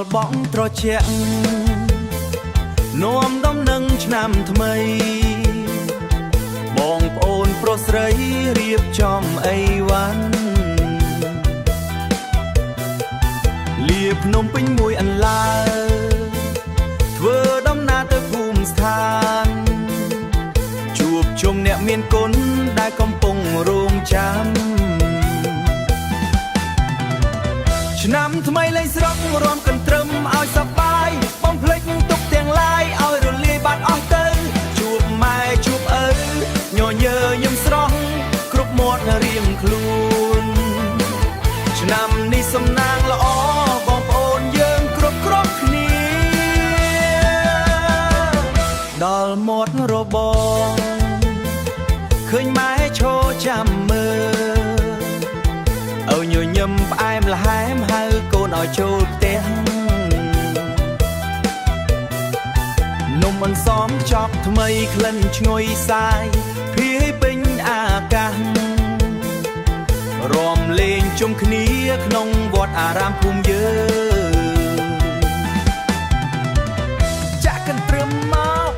ល់បងត្រជាក់នោមដំណឹងឆ្នាំថ្មីបងប្អូនប្រុសស្រីរៀបចំអីវ៉ាន់លាភ្នំពេញមួយអន្លើធ្វើដំណើរទៅភូមិស្ថានជួបជុំអ្នកមានគុណដែលកំពុងរងចាំឆ្នាំថ្មីលេងស្រុករំកន្ទ្រឹមឲ្យសប្បាយបំភ្លេចទុកទាំងឡាយឲ្យរលាយបាត់អស់ទៅជួបម៉ែជួបឪញញើញឹមស្រស់គ្រប់មាត់រៀងខ្លួនឆ្នាំនេះសំណាងល្អបងប្អូនយើងគ្រប់គ្នាដល់មាត់របងឃើញម៉ែឈរចាំមើលឲ្យញញឹមផ្អែមល្ហែមហៅកូនឲ្យចូលផ្ទះនំអន្សមចប់ថ្មីក្លិនឈ្ងុយសាយភាយពេញអាកាសរំលេងជុំគ្នាក្នុងវត្តអារាមភូមិយើងចាក់កន្ទ្រឹមមក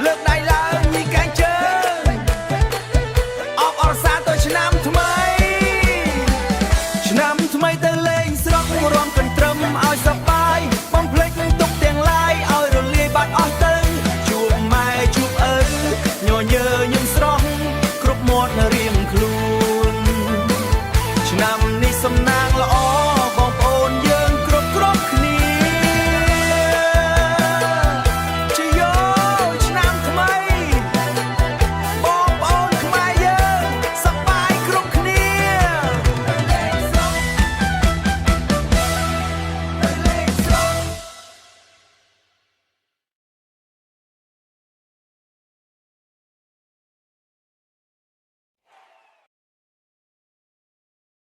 លើកដៃឡើងញីកែងជើងអបអរសាទរឆ្នាំថ្មីឆ្នាំថ្មីទៅលេងស្រុករំកន្ទ្រឹមឲ្យសប្បាយបំភ្លេចទុកទាំងឡាយឲ្យរលាយបាត់អស់ទៅជួបម៉ែជួបឪញញើញឹមស្រស់គ្រប់មាត់រៀងខ្លួនឆ្នាំនេះសំណាងល្អ